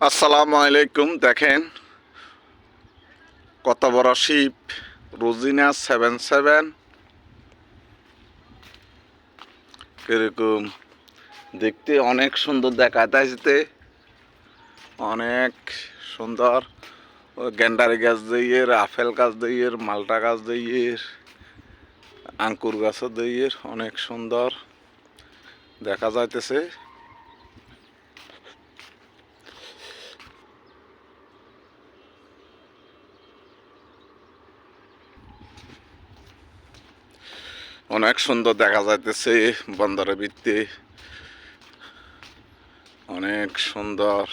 আসসালামু আলাইকুম। দেখেন কত বড় শিপ, রোজিনা 77। এরকম দেখতে অনেক সুন্দর দেখা যাইতে, অনেক সুন্দর। গেন্ডারি গাছ দিয়ে, আপেল গাছ দিয়ে, মালটা গাছ দিয়ে, আঙ্কুর গাছ দিয়ে অনেক সুন্দর দেখা যাইতেছে। অনেক সুন্দর দেখা যাইতেছে বন্দরের ভিত্তি, অনেক সুন্দর।